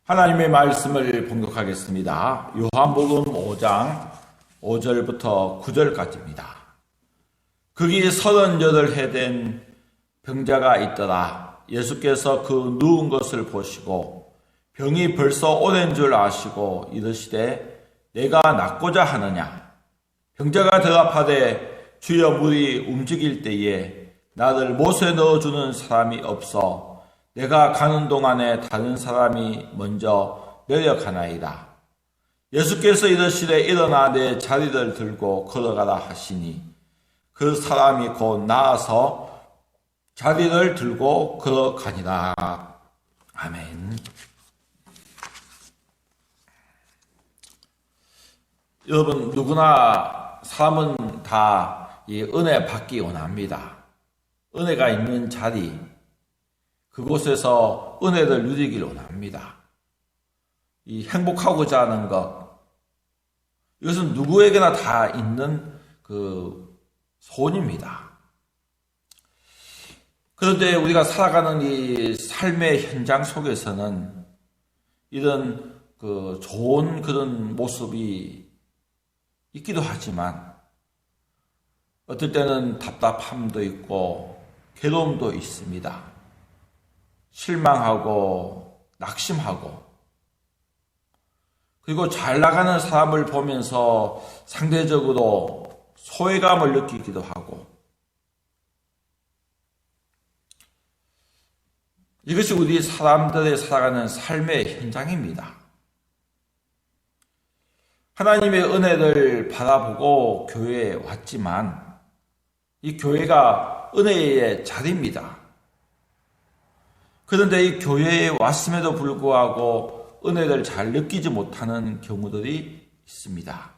하나님의 말씀을 봉독하겠습니다. 요한복음 5장 5절부터 9절까지입니다. 거기 38해 된 병자가 있더라. 예수께서 그 누운 것을 보시고 병이 벌써 오랜 줄 아시고 이르시되 내가 낫고자 하느냐. 병자가 대답하되 주여 물이 움직일 때에 나를 못에 넣어주는 사람이 없어 내가 가는 동안에 다른 사람이 먼저 내려가나이다. 예수께서 이르시되 일어나 내 자리를 들고 걸어가라 하시니 그 사람이 곧 나아서 자리를 들고 걸어가니라. 아멘. 여러분, 누구나 사람은 다 이 은혜 받기 원합니다. 은혜가 있는 자리, 그곳에서 은혜를 누리길 원합니다. 이 행복하고자 하는 것, 이것은 누구에게나 다 있는 그 소원입니다. 그런데 우리가 살아가는 이 삶의 현장 속에서는 이런 그 좋은 그런 모습이 있기도 하지만 어떨 때는 답답함도 있고 괴로움도 있습니다. 실망하고 낙심하고 그리고 잘 나가는 사람을 보면서 상대적으로 소외감을 느끼기도 하고 이것이 우리 사람들의 살아가는 삶의 현장입니다. 하나님의 은혜를 바라보고 교회에 왔지만 이 교회가 은혜의 자리입니다. 그런데 이 교회에 왔음에도 불구하고 은혜를 잘 느끼지 못하는 경우들이 있습니다.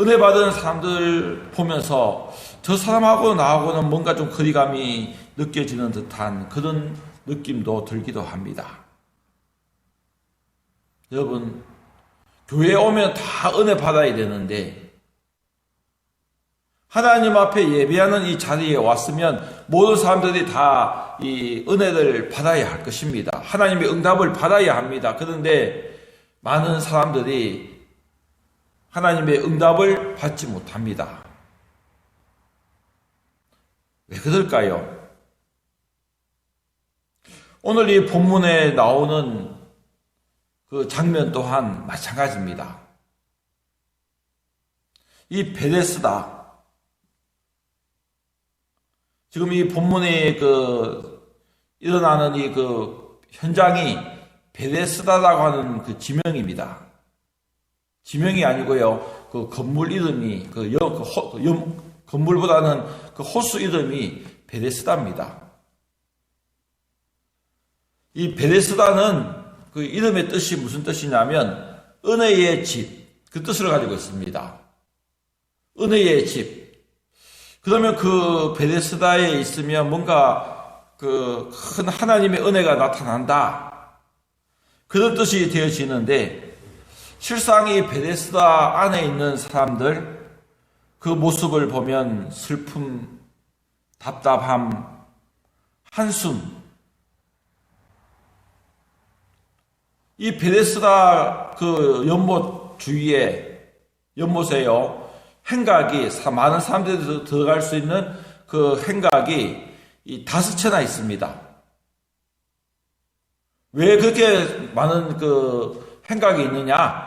은혜 받은 사람들 보면서 저 사람하고 나하고는 뭔가 좀 거리감이 느껴지는 듯한 그런 느낌도 들기도 합니다. 여러분, 교회에 오면 다 은혜 받아야 되는데 하나님 앞에 예배하는 이 자리에 왔으면 모든 사람들이 다 이 은혜를 받아야 할 것입니다. 하나님의 응답을 받아야 합니다. 그런데 많은 사람들이 하나님의 응답을 받지 못합니다. 왜 그럴까요? 오늘 이 본문에 나오는 그 장면 또한 마찬가지입니다. 이 베데스다. 지금 이 본문에 일어나는 이 현장이 베데스다라고 하는 그 지명입니다. 지명이 아니고요. 그 건물 이름이, 건물보다는 그 호수 이름이 베데스다입니다. 이 베데스다는 그 이름의 뜻이 무슨 뜻이냐면 은혜의 집, 그 뜻을 가지고 있습니다. 은혜의 집. 그러면 그 베데스다에 있으면 뭔가 그 큰 하나님의 은혜가 나타난다. 그런 뜻이 되어지는데 실상 이 베데스다 안에 있는 사람들 그 모습을 보면 슬픔, 답답함, 한숨. 이 베데스다 그 연못 주위에 연못에요. 행각이 많은 사람들이 들어갈 수 있는 그 행각이 이 5채나 있습니다. 왜 그렇게 많은 그 행각이 있느냐?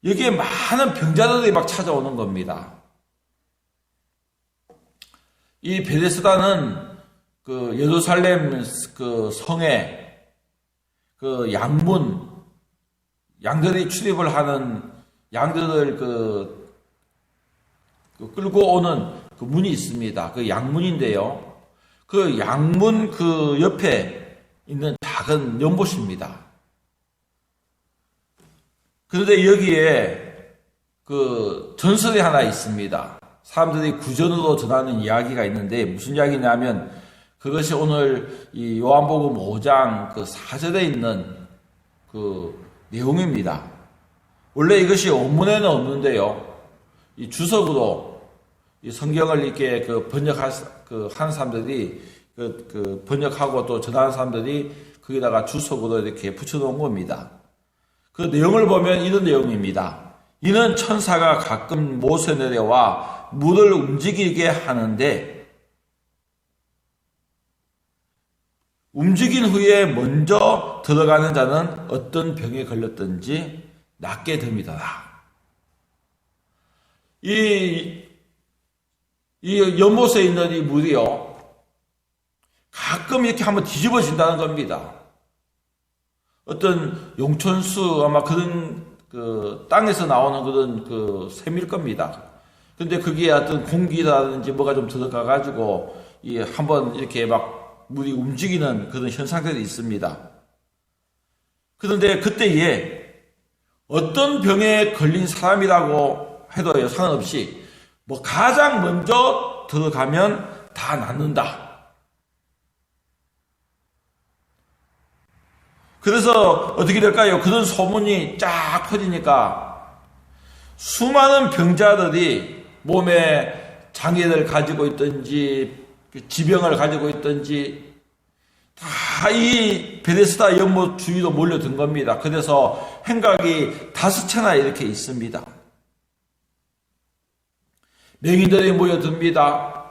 여기에 많은 병자들이 막 찾아오는 겁니다. 이 베데스다는 그 예루살렘 그 성에 그 양들이 출입을 하는 양들을 끌고 오는 그 문이 있습니다. 그 양문인데요. 그 양문 그 옆에 있는 작은 연못입니다. 그런데 여기에 그 전설이 하나 있습니다. 사람들이 구전으로 전하는 이야기가 있는데 무슨 이야기냐면 그것이 오늘 이 요한복음 5장 그 4절에 있는 그 내용입니다. 원래 이것이 원문에는 없는데요. 이 주석으로 이 성경을 이렇게 그 번역한 한 사람들이 번역하고 또 전하는 사람들이 거기다가 주석으로 이렇게 붙여놓은 겁니다. 그 내용을 보면 이런 내용입니다. 이는 천사가 가끔 못에 내려와 물을 움직이게 하는데 움직인 후에 먼저 들어가는 자는 어떤 병에 걸렸든지 낫게 됩니다. 이 연못에 있는 이 물이요, 가끔 이렇게 한번 뒤집어진다는 겁니다. 어떤 용천수 아마 그런 땅에서 나오는 그런 샘일 겁니다. 근데 그게 어떤 공기라든지 뭐가 좀 들어가가지고 한번 이렇게 막 물이 움직이는 그런 현상들이 있습니다. 그런데 그때에 어떤 병에 걸린 사람이라고 해도요, 상관없이 가장 먼저 들어가면 다 낫는다. 그래서 어떻게 될까요? 그런 소문이 쫙 퍼지니까 수많은 병자들이 몸에 장애를 가지고 있든지 지병을 가지고 있든지 다 이 베데스다 연못 주위로 몰려든 겁니다. 그래서 행각이 5채나 이렇게 있습니다. 맹인들이 모여듭니다.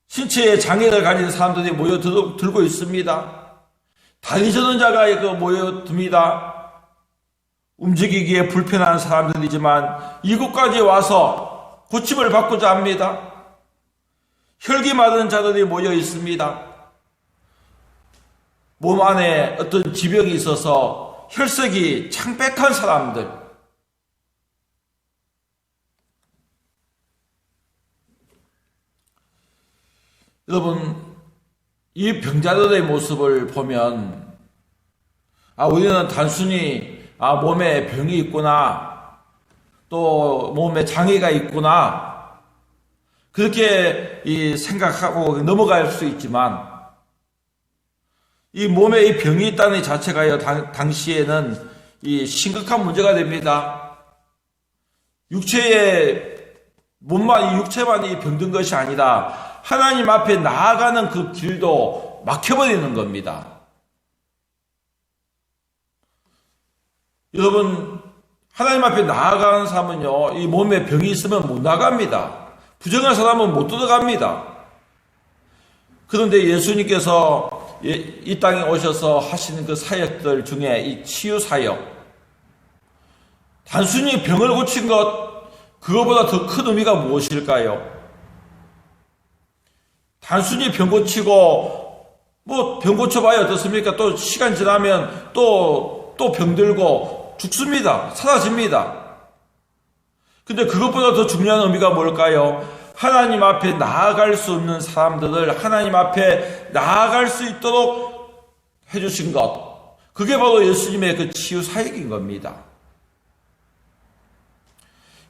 신체에 장애를 가진 사람들이 모여들고 있습니다. 다리 저는 자가 모여듭니다. 움직이기에 불편한 사람들이지만 이곳까지 와서 고침을 받고자 합니다. 혈기 마른 자들이 모여 있습니다. 몸 안에 어떤 지병이 있어서 혈색이 창백한 사람들, 여러분, 이 병자들의 모습을 보면 우리는 단순히 몸에 병이 있구나, 또 몸에 장애가 있구나, 그렇게 생각하고 넘어갈 수 있지만 이 몸에 이 병이 있다는 이 자체가요, 당시에는 이 심각한 문제가 됩니다. 몸만, 육체만 병든 것이 아니라 하나님 앞에 나아가는 그 길도 막혀버리는 겁니다. 여러분, 하나님 앞에 나아가는 사람은요, 이 몸에 병이 있으면 못 나갑니다. 부정한 사람은 못 들어갑니다. 그런데 예수님께서 이 땅에 오셔서 하시는 그 사역들 중에 이 치유 사역, 단순히 병을 고친 것, 그거보다 더 큰 의미가 무엇일까요? 단순히 병 고치고 병 고쳐봐야 어떻습니까? 또 시간 지나면 또 병들고 죽습니다. 사라집니다. 근데 그것보다 더 중요한 의미가 뭘까요? 하나님 앞에 나아갈 수 없는 사람들을 하나님 앞에 나아갈 수 있도록 해주신 것, 그게 바로 예수님의 그 치유 사역인 겁니다.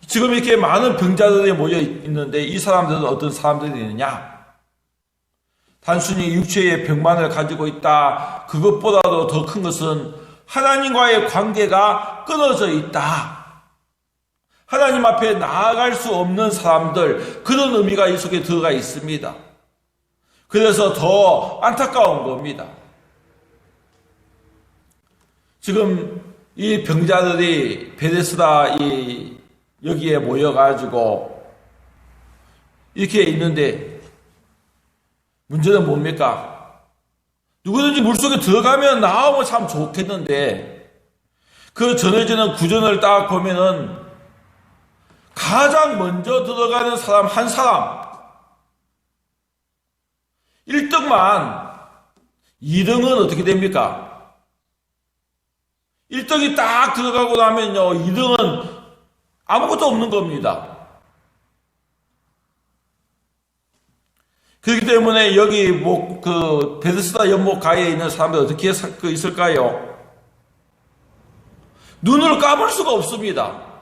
지금 이렇게 많은 병자들이 모여 있는데 이 사람들은 어떤 사람들이 있느냐? 단순히 육체의 병만을 가지고 있다, 그것보다도 더 큰 것은 하나님과의 관계가 끊어져 있다. 하나님 앞에 나아갈 수 없는 사람들, 그런 의미가 이 속에 들어가 있습니다. 그래서 더 안타까운 겁니다. 지금 이 병자들이 베데스다 여기에 모여가지고 이렇게 있는데 문제는 뭡니까? 누구든지 물속에 들어가면 나오면 참 좋겠는데 그 전해지는 구전을 딱 보면은 가장 먼저 들어가는 사람 한 사람 1등만, 2등은 어떻게 됩니까? 1등이 딱 들어가고 나면요 2등은 아무것도 없는 겁니다. 그렇기 때문에 여기 베데스다 연못 가에 있는 사람들 어떻게 있을까요? 눈을 감을 수가 없습니다.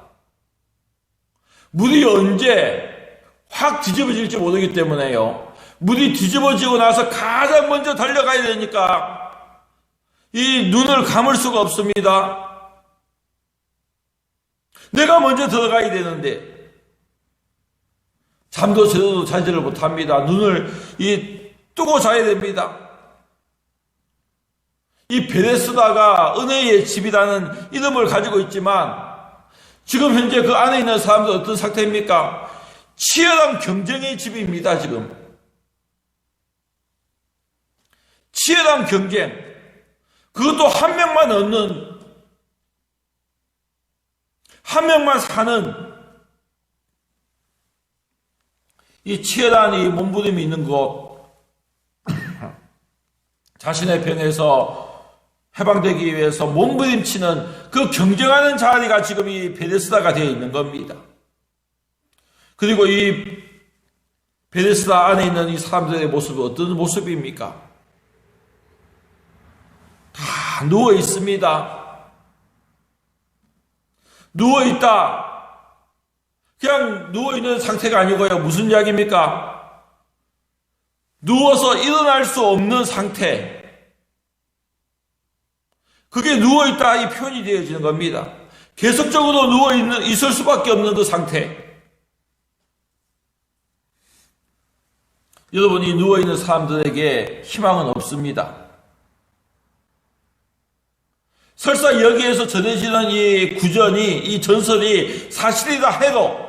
물이 언제 확 뒤집어질지 모르기 때문에요. 물이 뒤집어지고 나서 가장 먼저 달려가야 되니까 이 눈을 감을 수가 없습니다. 내가 먼저 들어가야 되는데 잠도 제대로 자지를 못합니다. 눈을 뜨고 자야 됩니다. 이 베데스다가 은혜의 집이라는 이름을 가지고 있지만 지금 현재 그 안에 있는 사람들 어떤 상태입니까? 치열한 경쟁의 집입니다. 지금 치열한 경쟁, 그것도 한 명만 얻는, 한 명만 사는 이 치열한 이 몸부림이 있는 곳, 자신의 병에서 해방되기 위해서 몸부림치는 그 경쟁하는 자리가 지금 이 베데스다가 되어 있는 겁니다. 그리고 이 베데스다 안에 있는 이 사람들의 모습은 어떤 모습입니까? 다 누워 있습니다. 누워 있다. 그냥 누워 있는 상태가 아니고요. 무슨 이야기입니까? 누워서 일어날 수 없는 상태. 그게 누워 있다 이 표현이 되어지는 겁니다. 계속적으로 누워 있을 수밖에 없는 그 상태. 여러분이 누워 있는 사람들에게 희망은 없습니다. 설사 여기에서 전해지는 이 구전이, 이 전설이 사실이다 해도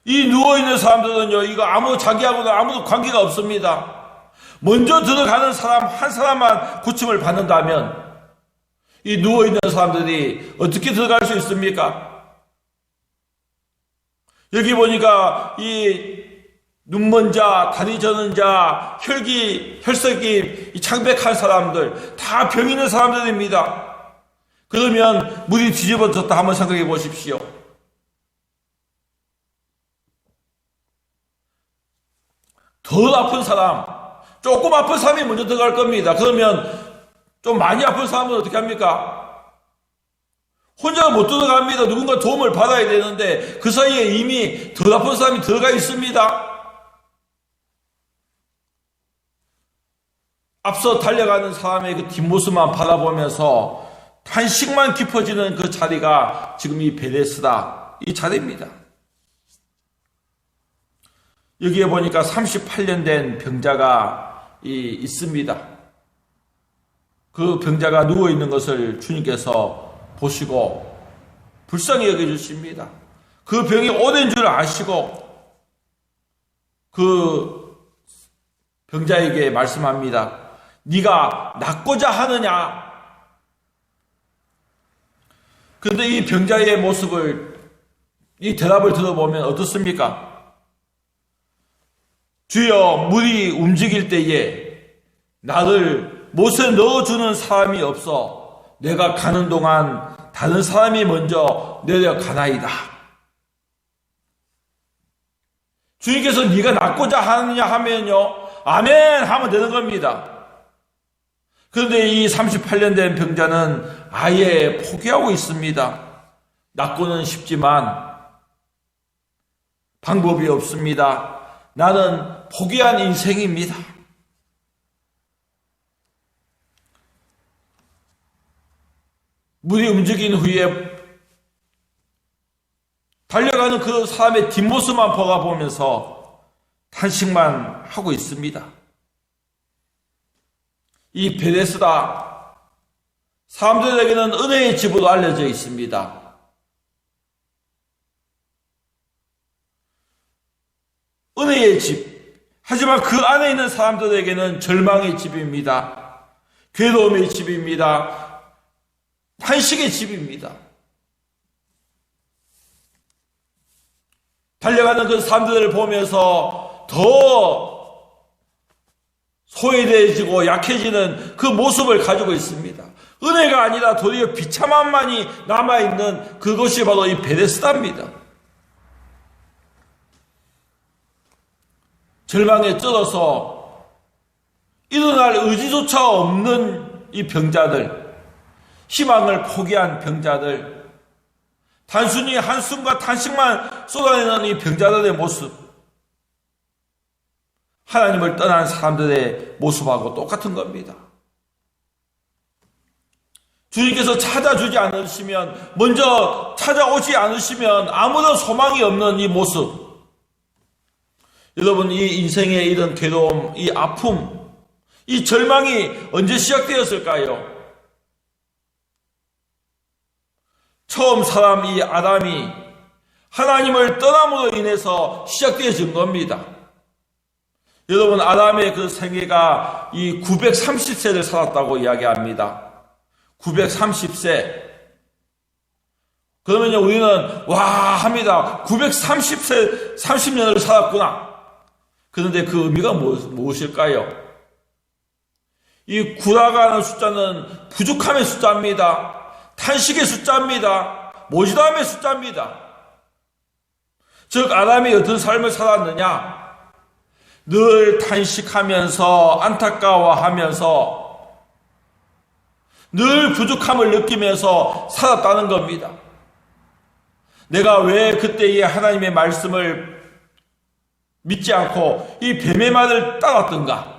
이 누워있는 사람들은요, 이거 자기하고는 아무도 관계가 없습니다. 먼저 들어가는 사람 한 사람만 고침을 받는다면 이 누워있는 사람들이 어떻게 들어갈 수 있습니까? 여기 보니까 이 눈먼 자, 다리 저는 자, 혈색이 창백한 사람들, 다 병 있는 사람들입니다. 그러면 물이 뒤집어졌다 한번 생각해 보십시오. 덜 아픈 사람, 조금 아픈 사람이 먼저 들어갈 겁니다. 그러면 좀 많이 아픈 사람은 어떻게 합니까? 혼자 못 들어갑니다. 누군가 도움을 받아야 되는데 그 사이에 이미 덜 아픈 사람이 들어가 있습니다. 앞서 달려가는 사람의 그 뒷모습만 바라보면서 탄식만 깊어지는 그 자리가 지금 이 베데스다 이 자리입니다. 여기에 보니까 38년 된 병자가 있습니다. 그 병자가 누워있는 것을 주님께서 보시고 불쌍히 여겨주십니다. 그 병이 오랜 줄 아시고 그 병자에게 말씀합니다. 네가 낫고자 하느냐? 그런데 이 병자의 모습을, 이 대답을 들어보면 어떻습니까? 주여, 물이 움직일 때에 나를 못에 넣어주는 사람이 없어 내가 가는 동안 다른 사람이 먼저 내려가나이다. 주님께서 네가 낫고자 하느냐 하면요, 아멘 하면 되는 겁니다. 그런데 이 38년 된 병자는 아예 포기하고 있습니다. 낫고는 싶지만 방법이 없습니다. 나는 포기한 인생입니다. 물이 움직인 후에 달려가는 그 사람의 뒷모습만 보면서 탄식만 하고 있습니다. 이 베데스다, 사람들에게는 은혜의 집으로 알려져 있습니다. 은혜의 집. 하지만 그 안에 있는 사람들에게는 절망의 집입니다. 괴로움의 집입니다. 탄식의 집입니다. 달려가는 그 사람들을 보면서 더 소외되어지고 약해지는 그 모습을 가지고 있습니다. 은혜가 아니라 도리어 비참함만이 남아있는 그것이 바로 이 베데스다입니다. 절망에 쩔어서 일어날 의지조차 없는 이 병자들, 희망을 포기한 병자들, 단순히 한숨과 탄식만 쏟아내는 이 병자들의 모습, 하나님을 떠난 사람들의 모습하고 똑같은 겁니다. 주님께서 찾아주지 않으시면, 먼저 찾아오지 않으시면 아무런 소망이 없는 이 모습, 여러분, 이 인생의 이런 괴로움, 이 아픔, 이 절망이 언제 시작되었을까요? 처음 사람 이 아담이 하나님을 떠남으로 인해서 시작되어진 겁니다. 여러분, 아담의 그 생애가 이 930세를 살았다고 이야기합니다. 930세. 그러면요, 우리는 와 합니다. 930세, 30년을 살았구나. 그런데 그 의미가 무엇일까요? 이 9라고 숫자는 부족함의 숫자입니다. 탄식의 숫자입니다. 모지함의 숫자입니다. 즉, 아담이 어떤 삶을 살았느냐? 늘 탄식하면서 안타까워하면서 늘 부족함을 느끼면서 살았다는 겁니다. 내가 왜 그때의 하나님의 말씀을 믿지 않고 이 뱀의 말을 따랐던가?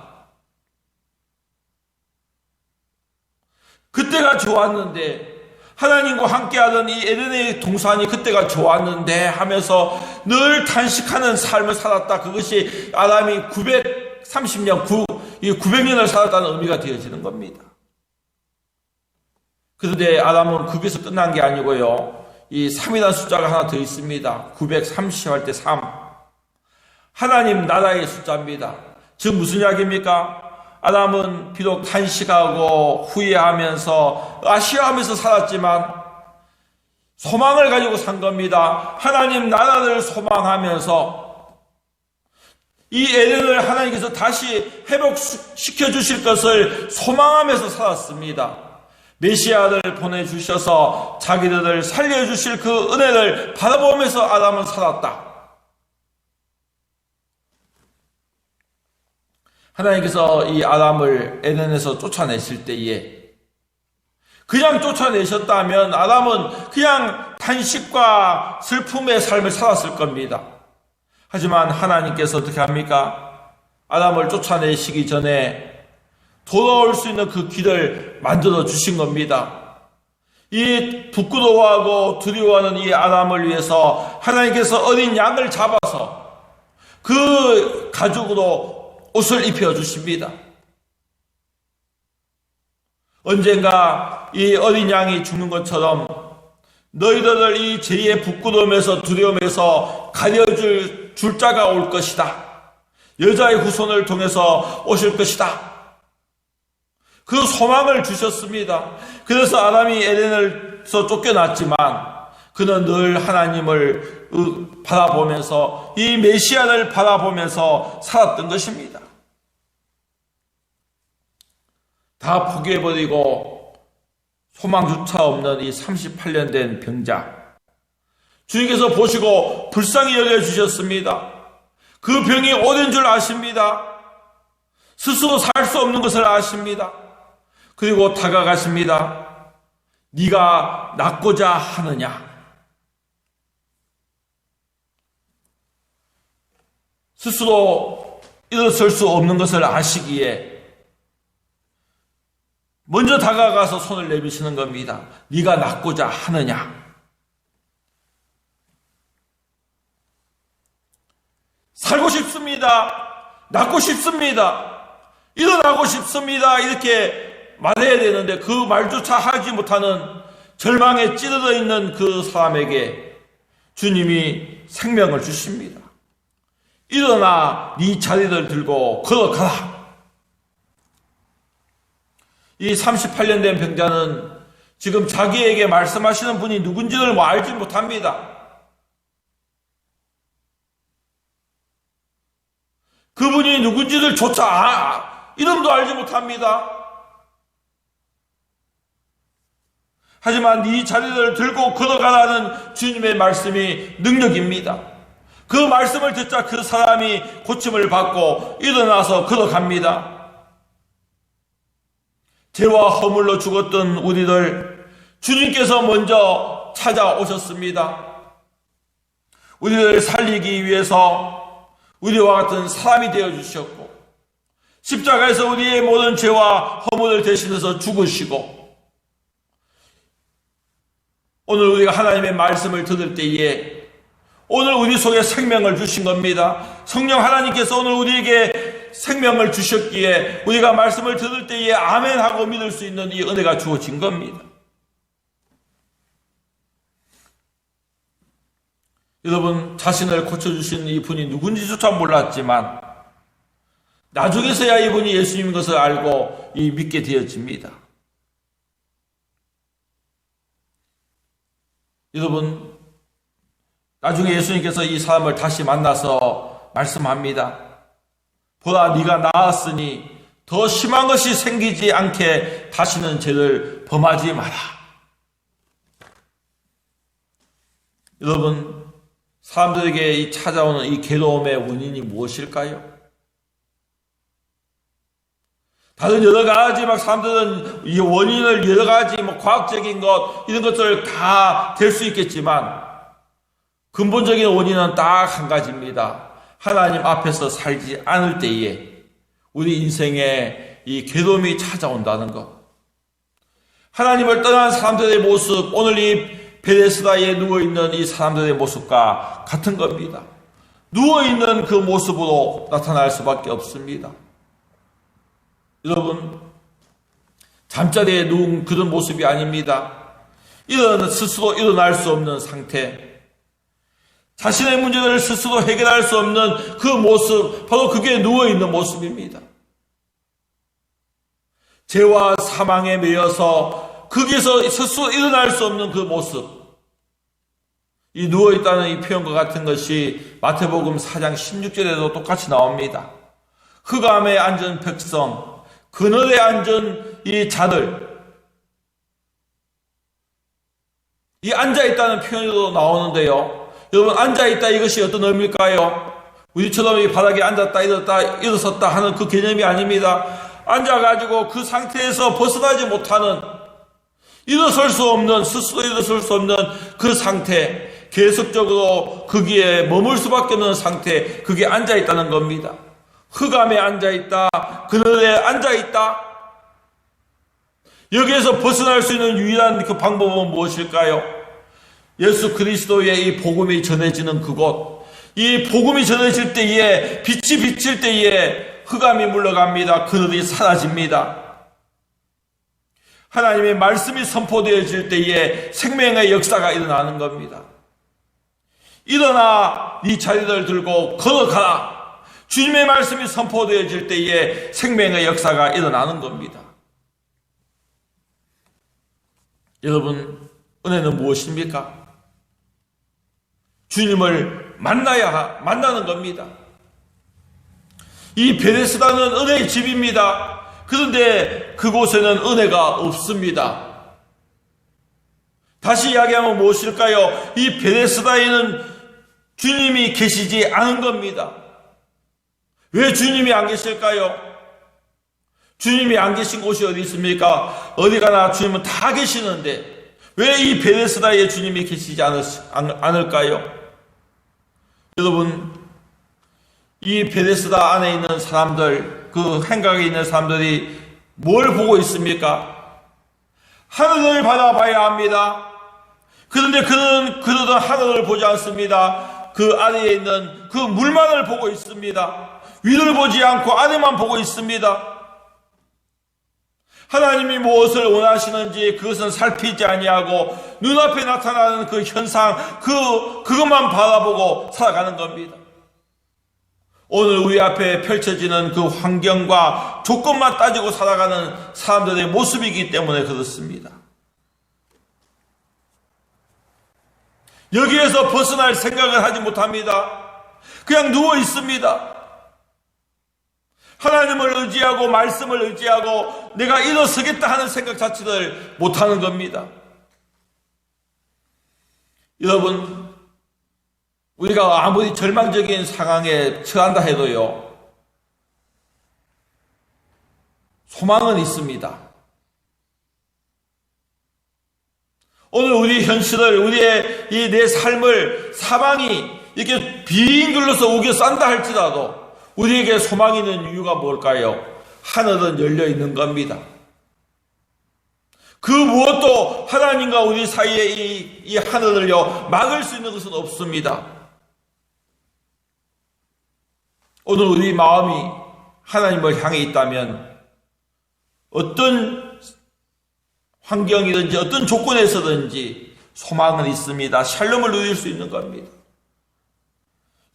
그때가 좋았는데, 하나님과 함께하던 이 에덴의 동산이 그때가 좋았는데 하면서 늘 탄식하는 삶을 살았다. 그것이 아담이 930년, 900년을 살았다는 의미가 되어지는 겁니다. 그런데 아담은 9에서 끝난 게 아니고요. 이 3이라는 숫자가 하나 더 있습니다. 930 할 때 3. 하나님 나라의 숫자입니다. 즉 무슨 이야기입니까? 아담은 비록 탄식하고 후회하면서 아쉬워하면서 살았지만 소망을 가지고 산 겁니다. 하나님 나라를 소망하면서 이 에덴을 하나님께서 다시 회복시켜 주실 것을 소망하면서 살았습니다. 메시아를 보내주셔서 자기들을 살려주실 그 은혜를 바라보면서 아담은 살았다. 하나님께서 이 아담을 에덴에서 쫓아내실 때에 그냥 쫓아내셨다면 아담은 그냥 탄식과 슬픔의 삶을 살았을 겁니다. 하지만 하나님께서 어떻게 합니까? 아담을 쫓아내시기 전에 돌아올 수 있는 그 길을 만들어 주신 겁니다. 이 부끄러워하고 두려워하는 이 아담을 위해서 하나님께서 어린 양을 잡아서 그 가죽으로 옷을 입혀주십니다. 언젠가 이 어린 양이 죽는 것처럼 너희들을 이 죄의 부끄러움에서 두려움에서 가려줄 자가 올 것이다. 여자의 후손을 통해서 오실 것이다. 그 소망을 주셨습니다. 그래서 아담이 에덴에서 쫓겨났지만 그는 늘 하나님을 바라보면서 이 메시아를 바라보면서 살았던 것입니다. 다 포기해버리고 소망조차 없는 이 38년 된 병자. 주님께서 보시고 불쌍히 여겨주셨습니다. 그 병이 오랜 줄 아십니다. 스스로 살 수 없는 것을 아십니다. 그리고 다가가십니다. 네가 낫고자 하느냐? 스스로 일어설 수 없는 것을 아시기에 먼저 다가가서 손을 내미시는 겁니다. 네가 낫고자 하느냐? 살고 싶습니다. 낫고 싶습니다. 일어나고 싶습니다. 이렇게 말해야 되는데 그 말조차 하지 못하는 절망에 찌들어 있는 그 사람에게 주님이 생명을 주십니다. 일어나 네 자리를 들고 걸어가라. 이 38년 된 병자는 지금 자기에게 말씀하시는 분이 누군지를 알지 못합니다. 그분이 누군지를 조차 이름도 알지 못합니다. 하지만 네 자리를 들고 걸어가라는 주님의 말씀이 능력입니다. 그 말씀을 듣자 그 사람이 고침을 받고 일어나서 걸어갑니다. 죄와 허물로 죽었던 우리를 주님께서 먼저 찾아오셨습니다. 우리를 살리기 위해서 우리와 같은 사람이 되어주셨고 십자가에서 우리의 모든 죄와 허물을 대신해서 죽으시고 오늘 우리가 하나님의 말씀을 들을 때에 오늘 우리 속에 생명을 주신 겁니다. 성령 하나님께서 오늘 우리에게 생명을 주셨기에 우리가 말씀을 들을 때에 아멘 하고 믿을 수 있는 이 은혜가 주어진 겁니다. 여러분, 자신을 고쳐주신 이 분이 누군지조차 몰랐지만 나중에서야 이분이 예수님인 것을 알고 믿게 되어집니다. 여러분, 나중에 예수님께서 이 사람을 다시 만나서 말씀합니다. 보라, 네가 나았으니 더 심한 것이 생기지 않게 다시는 죄를 범하지 마라. 여러분, 사람들에게 이 찾아오는 이 괴로움의 원인이 무엇일까요? 다른 여러 가지 사람들은 이 원인을 여러 가지 과학적인 것 이런 것들 다 될 수 있겠지만 근본적인 원인은 딱 한 가지입니다. 하나님 앞에서 살지 않을 때에 우리 인생에 이 괴로움이 찾아온다는 것. 하나님을 떠난 사람들의 모습, 오늘 이 베데스다에 누워있는 이 사람들의 모습과 같은 겁니다. 누워있는 그 모습으로 나타날 수밖에 없습니다. 여러분, 잠자리에 누운 그런 모습이 아닙니다. 스스로 일어날 수 없는 상태, 자신의 문제를 스스로 해결할 수 없는 그 모습, 바로 그게 누워있는 모습입니다. 죄와 사망에 매여서 거기에서 스스로 일어날 수 없는 그 모습, 이 누워있다는 이 표현과 같은 것이 마태복음 4장 16절에도 똑같이 나옵니다. 흑암에 앉은 백성, 그늘에 앉은 이 자들, 이 앉아있다는 표현으로 나오는데요. 여러분, 앉아있다 이것이 어떤 의미일까요? 우리처럼 이 바닥에 앉았다 일어섰다 하는 그 개념이 아닙니다. 앉아가지고 그 상태에서 벗어나지 못하는, 일어설 수 없는, 스스로 일어설 수 없는 그 상태, 계속적으로 거기에 머물 수밖에 없는 상태, 그게 앉아있다는 겁니다. 흑암에 앉아있다, 그늘에 앉아있다. 여기에서 벗어날 수 있는 유일한 그 방법은 무엇일까요? 예수 그리스도의 이 복음이 전해지는 그곳, 이 복음이 전해질 때에, 빛이 비칠 때에 흑암이 물러갑니다. 그늘이 사라집니다. 하나님의 말씀이 선포되어질 때에 생명의 역사가 일어나는 겁니다. 일어나 네 자리를 들고 걸어가라. 주님의 말씀이 선포되어질 때에 생명의 역사가 일어나는 겁니다. 여러분, 은혜는 무엇입니까? 주님을 만나는 겁니다. 이 베데스다는 은혜의 집입니다. 그런데 그곳에는 은혜가 없습니다. 다시 이야기하면 무엇일까요? 이 베데스다에는 주님이 계시지 않은 겁니다. 왜 주님이 안 계실까요? 주님이 안 계신 곳이 어디 있습니까? 어디 가나 주님은 다 계시는데 왜 이 베데스다에 주님이 계시지 않을까요? 여러분, 이 베데스다 안에 있는 사람들, 그 행각에 있는 사람들이 뭘 보고 있습니까? 하늘을 바라봐야 합니다. 그런데 그들은 하늘을 보지 않습니다. 그 아래에 있는 그 물만을 보고 있습니다. 위를 보지 않고 아래만 보고 있습니다. 하나님이 무엇을 원하시는지 그것은 살피지 아니하고 눈앞에 나타나는 그 현상, 그것만 바라보고 살아가는 겁니다. 오늘 우리 앞에 펼쳐지는 그 환경과 조건만 따지고 살아가는 사람들의 모습이기 때문에 그렇습니다. 여기에서 벗어날 생각을 하지 못합니다. 그냥 누워 있습니다. 하나님을 의지하고 말씀을 의지하고 내가 일어서겠다 하는 생각 자체를 못하는 겁니다. 여러분, 우리가 아무리 절망적인 상황에 처한다 해도요, 소망은 있습니다. 오늘 우리 현실을, 우리의 이 내 삶을 사방이 이렇게 빙 둘러서 우겨 싼다 할지라도 우리에게 소망이 있는 이유가 뭘까요? 하늘은 열려 있는 겁니다. 그 무엇도 하나님과 우리 사이에 이 하늘을요 막을 수 있는 것은 없습니다. 오늘 우리 마음이 하나님을 향해 있다면 어떤 환경이든지 어떤 조건에서든지 소망은 있습니다. 샬롬을 누릴 수 있는 겁니다.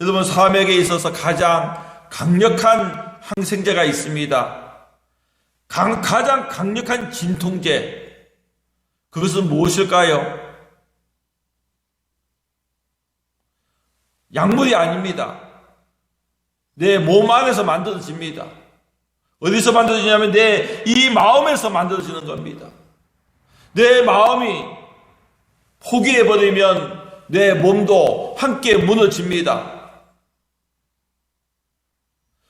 여러분, 삶에게 있어서 가장 강력한 항생제가 있습니다. 가장 강력한 진통제. 그것은 무엇일까요? 약물이 아닙니다. 내 몸 안에서 만들어집니다. 어디서 만들어지냐면 내 이 마음에서 만들어지는 겁니다. 내 마음이 포기해버리면 내 몸도 함께 무너집니다.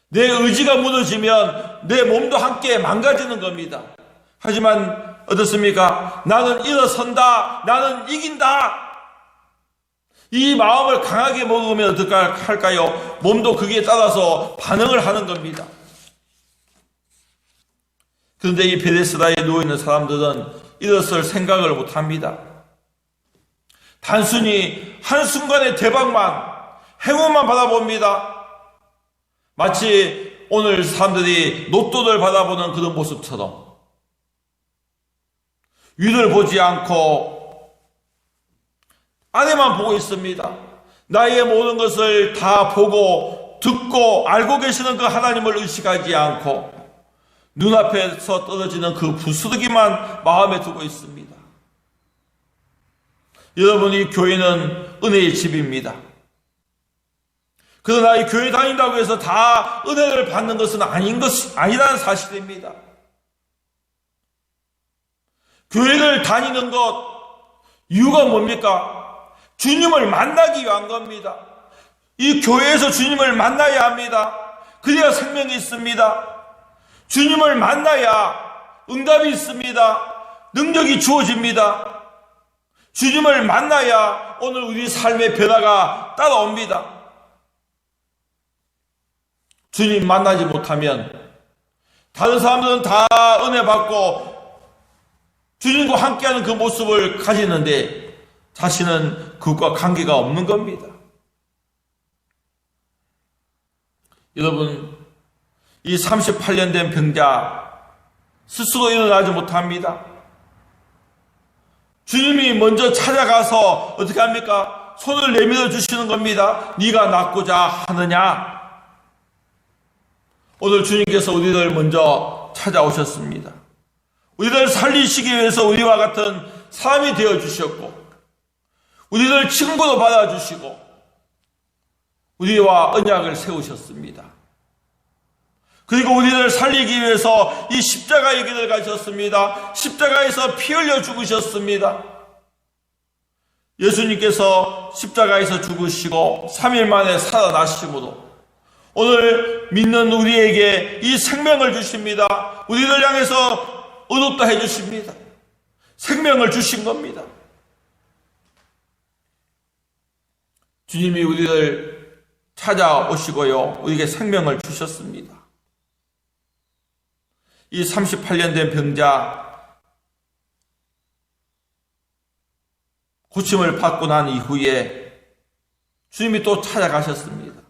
내 의지가 무너지면 내 몸도 함께 망가지는 겁니다. 하지만 어떻습니까? 나는 일어선다. 나는 이긴다. 이 마음을 강하게 먹으면 어떻게 할까요? 몸도 거기에 따라서 반응을 하는 겁니다. 그런데 이 베데스다에 누워있는 사람들은 일어설 생각을 못합니다. 단순히 한순간의 대박만, 행운만 바라봅니다. 마치 오늘 사람들이 로또를 바라보는 그런 모습처럼 위를 보지 않고 아래만 보고 있습니다. 나의 모든 것을 다 보고 듣고 알고 계시는 그 하나님을 의식하지 않고 눈앞에서 떨어지는 그 부스러기만 마음에 두고 있습니다. 여러분이 교회는 은혜의 집입니다. 그러나 이 교회 다닌다고 해서 다 은혜를 받는 것은 아니라는 사실입니다. 교회를 다니는 것, 이유가 뭡니까? 주님을 만나기 위한 겁니다. 이 교회에서 주님을 만나야 합니다. 그래야 생명이 있습니다. 주님을 만나야 응답이 있습니다. 능력이 주어집니다. 주님을 만나야 오늘 우리 삶의 변화가 따라옵니다. 주님 만나지 못하면 다른 사람들은 다 은혜 받고 주님과 함께하는 그 모습을 가지는데 자신은 그것과 관계가 없는 겁니다. 여러분, 이 38년 된 병자 스스로 일어나지 못합니다. 주님이 먼저 찾아가서 어떻게 합니까? 손을 내밀어 주시는 겁니다. 네가 낫고자 하느냐? 오늘 주님께서 우리를 먼저 찾아오셨습니다. 우리를 살리시기 위해서 우리와 같은 사람이 되어주셨고 우리를 친구로 받아주시고 우리와 언약을 세우셨습니다. 그리고 우리를 살리기 위해서 이 십자가의 길을 가셨습니다. 십자가에서 피 흘려 죽으셨습니다. 예수님께서 십자가에서 죽으시고 3일 만에 살아나심으로 오늘 믿는 우리에게 이 생명을 주십니다. 우리를 향해서 의롭다 해주십니다. 생명을 주신 겁니다. 주님이 우리를 찾아오시고요. 우리에게 생명을 주셨습니다. 이 38년 된 병자 고침을 받고 난 이후에 주님이 또 찾아가셨습니다.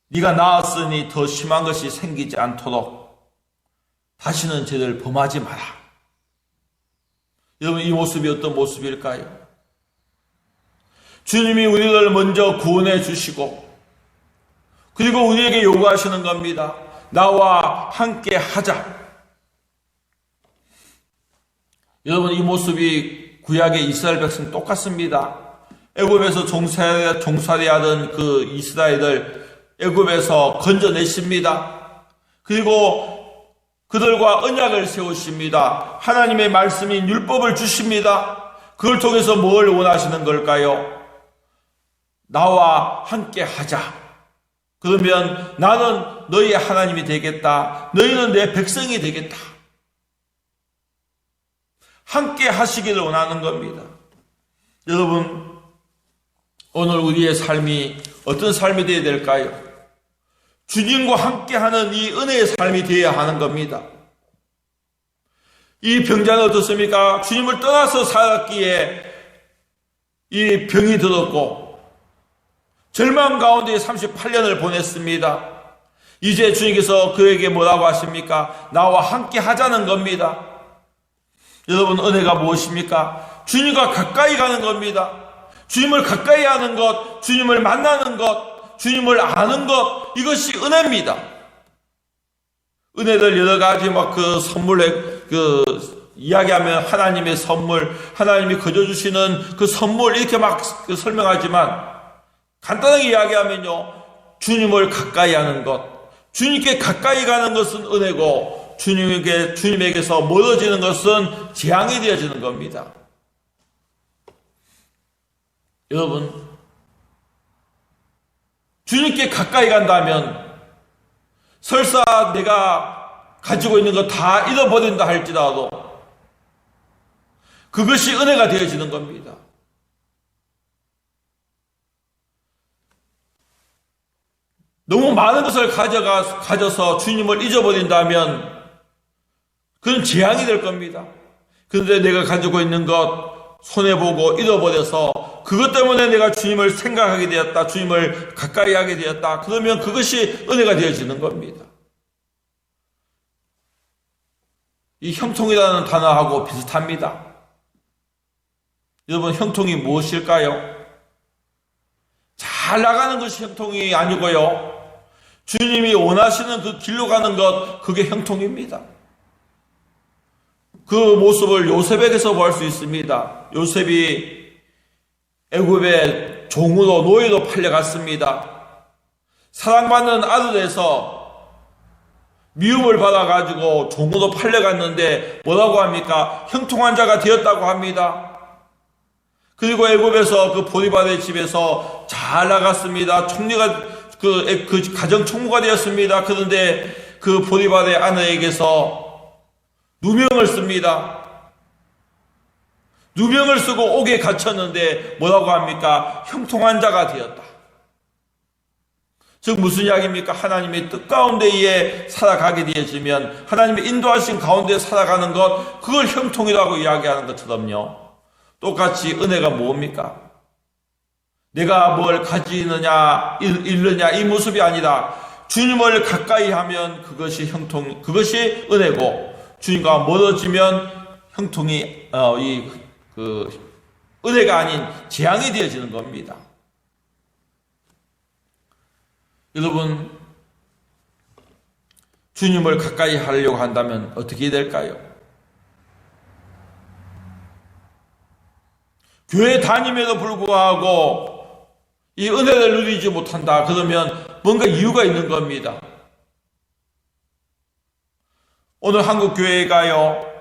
네가 나았으니 더 심한 것이 생기지 않도록 다시는 죄를 범하지 마라. 여러분, 이 모습이 어떤 모습일까요? 주님이 우리를 먼저 구원해 주시고 그리고 우리에게 요구하시는 겁니다. 나와 함께 하자. 여러분, 이 모습이 구약의 이스라엘 백성 똑같습니다. 애굽에서 종살이 하던 그 이스라엘을 애굽에서 건져내십니다. 그리고 그들과 언약을 세우십니다. 하나님의 말씀인 율법을 주십니다. 그걸 통해서 뭘 원하시는 걸까요? 나와 함께 하자. 그러면 나는 너희의 하나님이 되겠다. 너희는 내 백성이 되겠다. 함께 하시기를 원하는 겁니다. 여러분, 오늘 우리의 삶이 어떤 삶이 되어야 될까요? 주님과 함께하는 이 은혜의 삶이 되어야 하는 겁니다. 이 병자는 어떻습니까? 주님을 떠나서 살았기에 이 병이 들었고 절망 가운데 38년을 보냈습니다. 이제 주님께서 그에게 뭐라고 하십니까? 나와 함께 하자는 겁니다. 여러분, 은혜가 무엇입니까? 주님과 가까이 가는 겁니다. 주님을 가까이 하는 것, 주님을 만나는 것, 주님을 아는 것, 이것이 은혜입니다. 은혜들 여러 가지 그 선물에 이야기하면 하나님의 선물, 하나님이 거저주시는 그 선물 이렇게 설명하지만 간단하게 이야기하면요, 주님을 가까이 하는 것, 주님께 가까이 가는 것은 은혜고 주님에게서 멀어지는 것은 재앙이 되어지는 겁니다. 여러분, 주님께 가까이 간다면 설사 내가 가지고 있는 거 다 잃어버린다 할지라도 그것이 은혜가 되어지는 겁니다. 너무 많은 것을 가져서 주님을 잊어버린다면 그건 재앙이 될 겁니다. 그런데 내가 가지고 있는 것 손해보고 잃어버려서 그것 때문에 내가 주님을 생각하게 되었다, 주님을 가까이 하게 되었다, 그러면 그것이 은혜가 되어지는 겁니다. 이 형통이라는 단어하고 비슷합니다. 여러분, 형통이 무엇일까요? 잘 나가는 것이 형통이 아니고요, 주님이 원하시는 그 길로 가는 것, 그게 형통입니다. 그 모습을 요셉에게서 볼 수 있습니다. 요셉이 애굽의 종으로, 노예로 팔려갔습니다. 사랑받는 아들에서 미움을 받아가지고 종으로 팔려갔는데 뭐라고 합니까? 형통한 자가 되었다고 합니다. 그리고 애굽에서 그 보디발의 집에서 잘 나갔습니다. 총리가 그 가정 총무가 되었습니다. 그런데 그 보디발의 아내에게서 누명을 씁니다. 누명을 쓰고 옥에 갇혔는데 뭐라고 합니까? 형통한 자가 되었다. 즉 무슨 이야기입니까? 하나님의 뜻 가운데에 살아가게 되어지면, 하나님의 인도하신 가운데 살아가는 것, 그걸 형통이라고 이야기하는 것처럼요, 똑같이 은혜가 뭡니까? 내가 뭘 가지느냐 잃느냐 이 모습이 아니라 주님을 가까이 하면 그것이 형통, 그것이 은혜고, 주님과 멀어지면 형통이 은혜가 아닌 재앙이 되어지는 겁니다. 여러분, 주님을 가까이 하려고 한다면 어떻게 될까요? 교회 다님에도 불구하고 이 은혜를 누리지 못한다 그러면 뭔가 이유가 있는 겁니다. 오늘 한국 교회가요,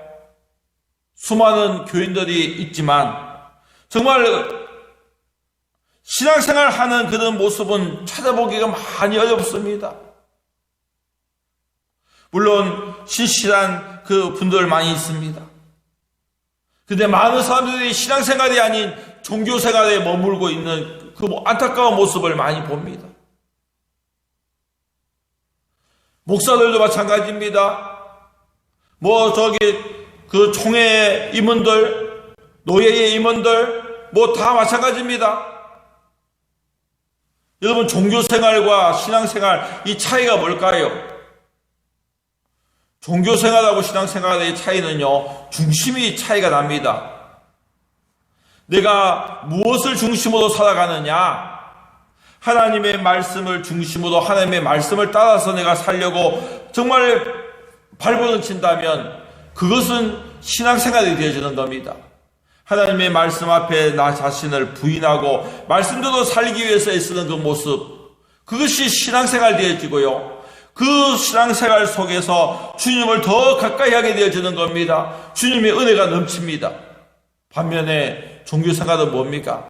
수많은 교인들이 있지만 정말 신앙생활 하는 그런 모습은 찾아보기가 많이 어렵습니다. 물론 신실한 그 분들 많이 있습니다. 그런데 많은 사람들이 신앙생활이 아닌 종교생활에 머물고 있는 그 안타까운 모습을 많이 봅니다. 목사들도 마찬가지입니다. 그 총회 임원들, 노예의 임원들, 다 마찬가지입니다. 여러분, 종교생활과 신앙생활, 이 차이가 뭘까요? 종교생활하고 신앙생활의 차이는요, 중심이 차이가 납니다. 내가 무엇을 중심으로 살아가느냐? 하나님의 말씀을 중심으로, 하나님의 말씀을 따라서 내가 살려고 정말 발버둥 친다면 그것은 신앙생활이 되어지는 겁니다. 하나님의 말씀 앞에 나 자신을 부인하고 말씀대로 살기 위해서 애쓰는 그 모습, 그것이 신앙생활 되어지고요, 그 신앙생활 속에서 주님을 더 가까이 하게 되어지는 겁니다. 주님의 은혜가 넘칩니다. 반면에 종교생활은 뭡니까?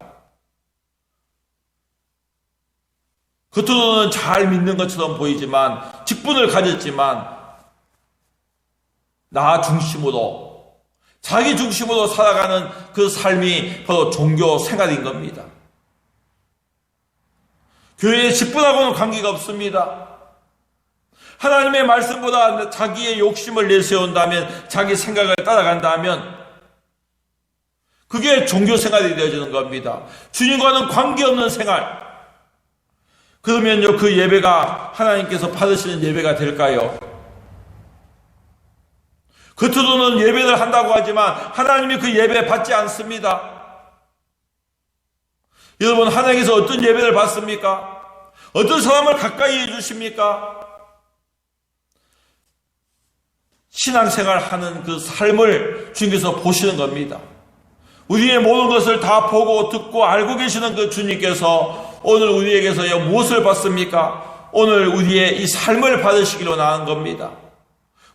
겉으로는 잘 믿는 것처럼 보이지만, 직분을 가졌지만 나 중심으로, 자기 중심으로 살아가는 그 삶이 바로 종교 생활인 겁니다. 교회에 직분하고는 관계가 없습니다. 하나님의 말씀보다 자기의 욕심을 내세운다면, 자기 생각을 따라간다면 그게 종교 생활이 되어지는 겁니다. 주님과는 관계없는 생활, 그러면요, 그 예배가 하나님께서 받으시는 예배가 될까요? 겉으로는 예배를 한다고 하지만 하나님이 그 예배 받지 않습니다. 여러분, 하나님께서 어떤 예배를 받습니까? 어떤 사람을 가까이 해주십니까? 신앙생활 하는 그 삶을 주님께서 보시는 겁니다. 우리의 모든 것을 다 보고 듣고 알고 계시는 그 주님께서 오늘 우리에게서 무엇을 받습니까? 오늘 우리의 이 삶을 받으시기로 나온 겁니다.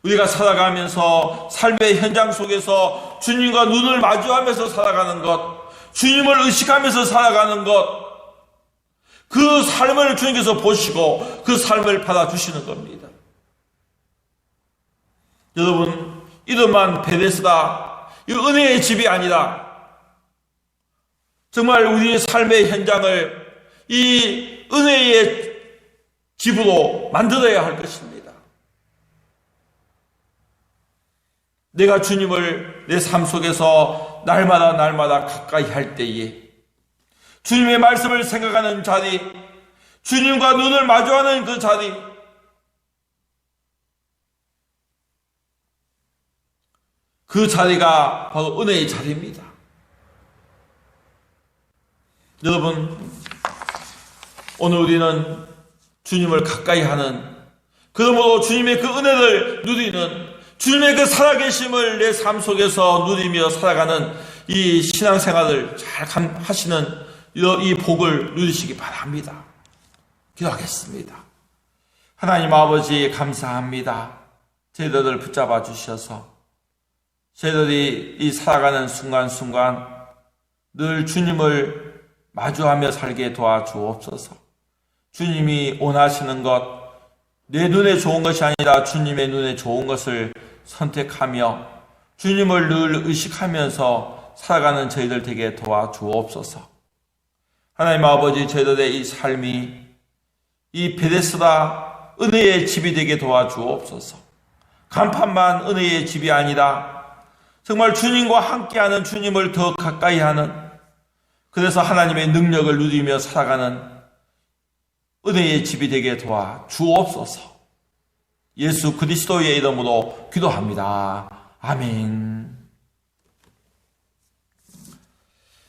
우리가 살아가면서 삶의 현장 속에서 주님과 눈을 마주하면서 살아가는 것, 주님을 의식하면서 살아가는 것, 그 삶을 주님께서 보시고 그 삶을 받아주시는 겁니다. 여러분, 이름만 베데스다, 이 은혜의 집이 아니라 정말 우리의 삶의 현장을 이 은혜의 집으로 만들어야 할 것입니다. 내가 주님을 내 삶 속에서 날마다 가까이 할 때에 주님의 말씀을 생각하는 자리, 주님과 눈을 마주하는 그 자리, 그 자리가 바로 은혜의 자리입니다. 여러분, 오늘 우리는 주님을 가까이 하는, 그러므로 주님의 그 은혜를 누리는, 주님의 그 살아계심을 내 삶 속에서 누리며 살아가는 이 신앙생활을 잘 하시는 이 복을 누리시기 바랍니다. 기도하겠습니다. 하나님 아버지, 감사합니다. 저희들을 붙잡아 주셔서 저희들이 이 살아가는 순간순간 늘 주님을 마주하며 살게 도와주옵소서. 주님이 원하시는 것, 내 눈에 좋은 것이 아니라 주님의 눈에 좋은 것을 선택하며 주님을 늘 의식하면서 살아가는 저희들 되게 도와주옵소서. 하나님 아버지, 저희들의 이 삶이 이 베데스다 은혜의 집이 되게 도와주옵소서. 간판만 은혜의 집이 아니라 정말 주님과 함께하는, 주님을 더 가까이 하는, 그래서 하나님의 능력을 누리며 살아가는 은혜의 집이 되게 도와주옵소서. 예수 그리스도의 이름으로 기도합니다. 아멘.